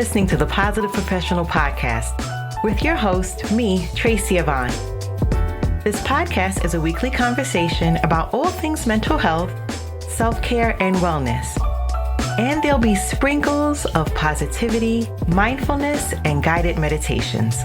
listening to the Positive Professional Podcast with your host, me, Tracy Yvonne. This podcast is a weekly conversation about all things mental health, self-care, and wellness. And there'll be sprinkles of positivity, mindfulness, and guided meditations.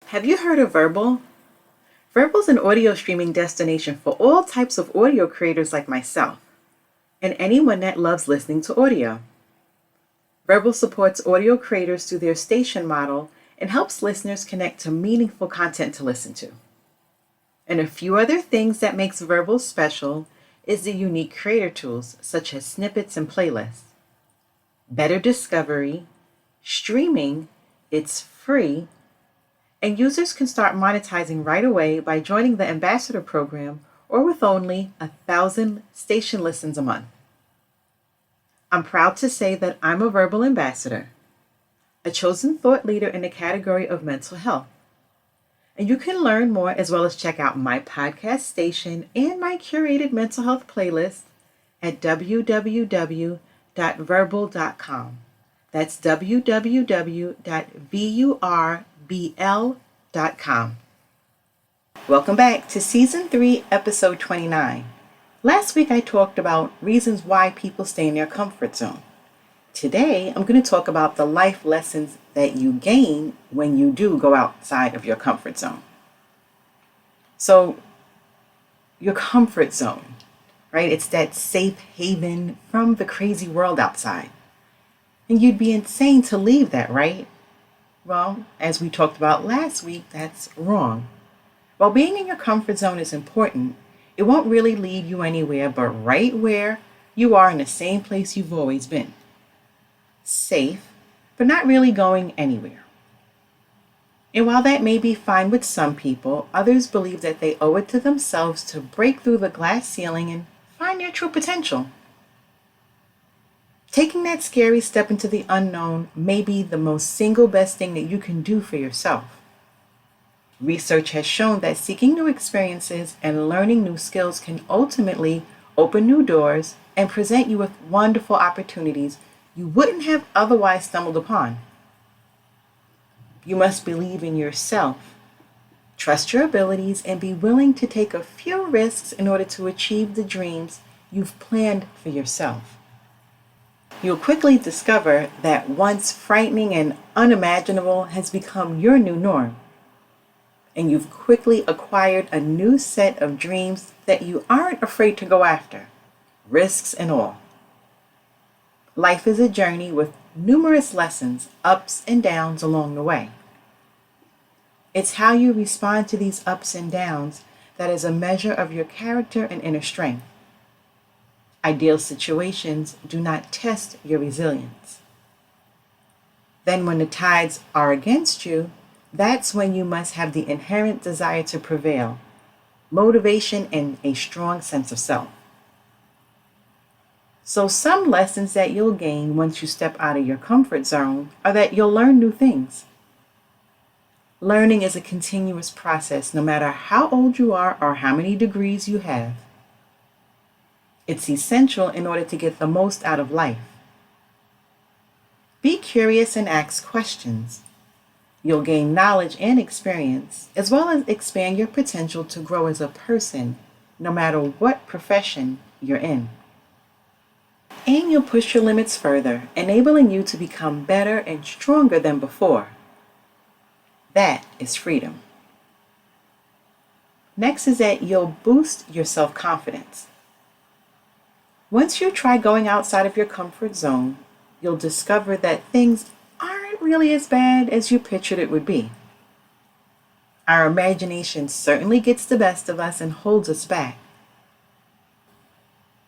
Have you heard of Verbal? Verbal is an audio streaming destination for all types of audio creators like myself, and anyone that loves listening to audio. Verbal supports audio creators through their station model and helps listeners connect to meaningful content to listen to. And a few other things that makes Verbal special is the unique creator tools such as snippets and playlists, better discovery, streaming, it's free, and users can start monetizing right away by joining the Ambassador program or with only 1,000 station listens a month. I'm proud to say that I'm a Verbal Ambassador, a chosen thought leader in the category of mental health. And you can learn more as well as check out my podcast station and my curated mental health playlist at www.verbal.com. That's www.verbl.com. Welcome back to Season 3, Episode 29. Last week I talked about reasons why people stay in their comfort zone. Today I'm going to talk about the life lessons that you gain when you do go outside of your comfort zone. So, your comfort zone, right? It's that safe haven from the crazy world outside. And you'd be insane to leave that, right? Well, as we talked about last week, that's wrong. While being in your comfort zone is important, it won't really lead you anywhere but right where you are in the same place you've always been. Safe, but not really going anywhere. And while that may be fine with some people, others believe that they owe it to themselves to break through the glass ceiling and find their true potential. Taking that scary step into the unknown may be the most single best thing that you can do for yourself. Research has shown that seeking new experiences and learning new skills can ultimately open new doors and present you with wonderful opportunities you wouldn't have otherwise stumbled upon. You must believe in yourself, trust your abilities, and be willing to take a few risks in order to achieve the dreams you've planned for yourself. You'll quickly discover that once frightening and unimaginable has become your new norm, and you've quickly acquired a new set of dreams that you aren't afraid to go after, risks and all. Life is a journey with numerous lessons, ups and downs along the way. It's how you respond to these ups and downs that is a measure of your character and inner strength. Ideal situations do not test your resilience. Then when the tides are against you, that's when you must have the inherent desire to prevail, motivation, and a strong sense of self. So some lessons that you'll gain once you step out of your comfort zone are that you'll learn new things. Learning is a continuous process no matter how old you are or how many degrees you have. It's essential in order to get the most out of life. Be curious and ask questions. You'll gain knowledge and experience, as well as expand your potential to grow as a person, no matter what profession you're in. And you'll push your limits further, enabling you to become better and stronger than before. That is freedom. Next is that you'll boost your self-confidence. Once you try going outside of your comfort zone, you'll discover that things aren't really as bad as you pictured it would be. Our imagination certainly gets the best of us and holds us back.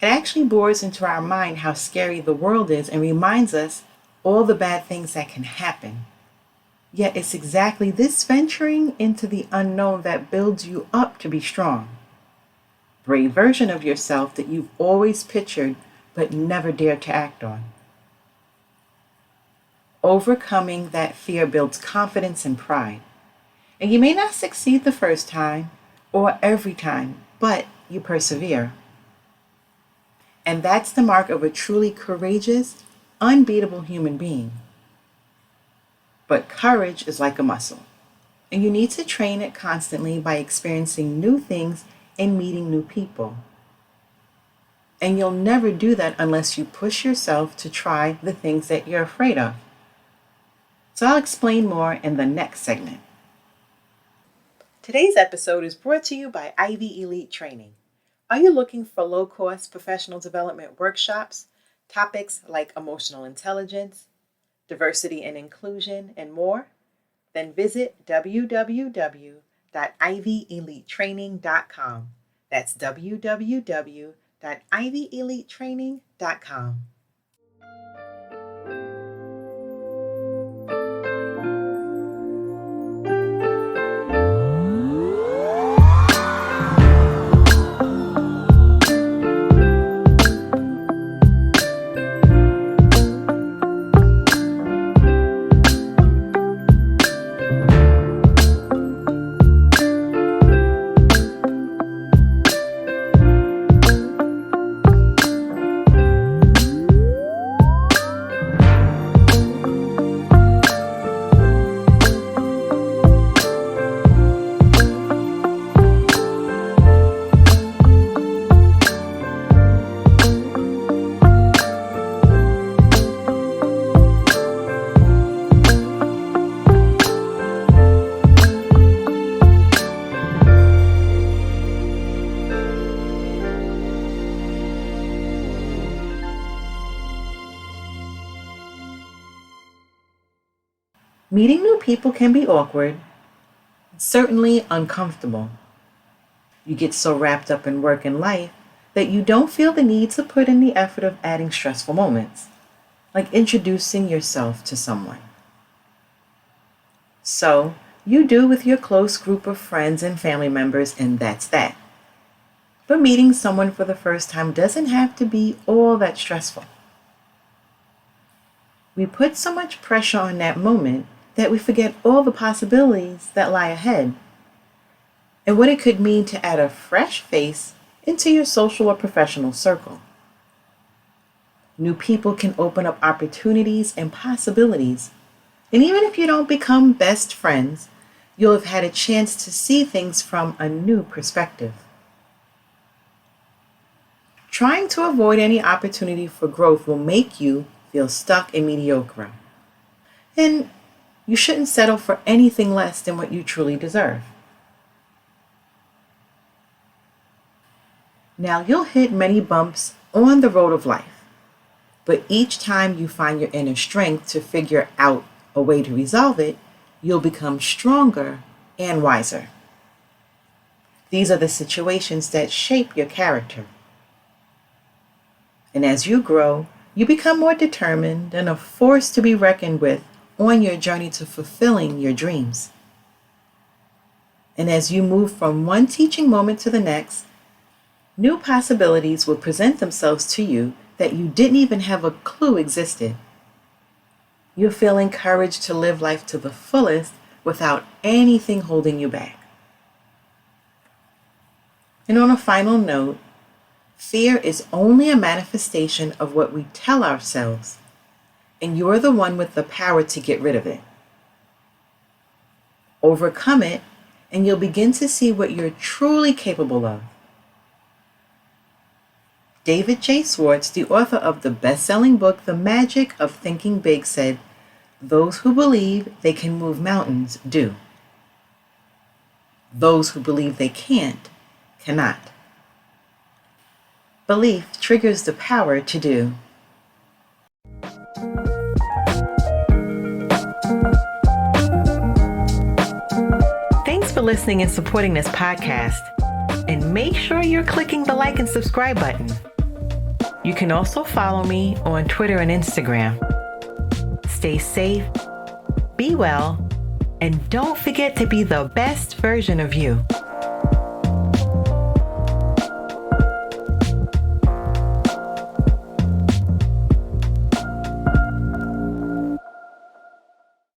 It actually bores into our mind how scary the world is and reminds us all the bad things that can happen. Yet it's exactly this venturing into the unknown that builds you up to be strong. Brave version of yourself that you've always pictured but never dared to act on. Overcoming that fear builds confidence and pride. And you may not succeed the first time or every time, but you persevere. And that's the mark of a truly courageous, unbeatable human being. But courage is like a muscle, and you need to train it constantly by experiencing new things and meeting new people. And you'll never do that unless you push yourself to try the things that you're afraid of. So I'll explain more in the next segment. Today's episode is brought to you by Ivy Elite Training. Are you looking for low-cost professional development workshops, topics like emotional intelligence, diversity and inclusion, and more? Then visit www.ivyelitetraining.com. That's www.ivyelitetraining.com. Meeting new people can be awkward, certainly uncomfortable. You get so wrapped up in work and life that you don't feel the need to put in the effort of adding stressful moments, like introducing yourself to someone. So, you do with your close group of friends and family members, and that's that. But meeting someone for the first time doesn't have to be all that stressful. We put so much pressure on that moment that we forget all the possibilities that lie ahead and what it could mean to add a fresh face into your social or professional circle. New people can open up opportunities and possibilities, and even if you don't become best friends, you'll have had a chance to see things from a new perspective. Trying to avoid any opportunity for growth will make you feel stuck and mediocre. And you shouldn't settle for anything less than what you truly deserve. Now, you'll hit many bumps on the road of life, but each time you find your inner strength to figure out a way to resolve it, you'll become stronger and wiser. These are the situations that shape your character. And as you grow, you become more determined and a force to be reckoned with on your journey to fulfilling your dreams. And as you move from one teaching moment to the next, new possibilities will present themselves to you that you didn't even have a clue existed. You'll feel encouraged to live life to the fullest without anything holding you back. And on a final note, fear is only a manifestation of what we tell ourselves, and you're the one with the power to get rid of it. Overcome it, and you'll begin to see what you're truly capable of. David J. Schwartz, the author of the best-selling book, The Magic of Thinking Big, said, "Those who believe they can move mountains do. Those who believe they can't, cannot." Belief triggers the power to do. Thanks for listening and supporting this podcast. And make sure you're clicking the like and subscribe button. You can also follow me on Twitter and Instagram. Stay safe, be well, and don't forget to be the best version of you.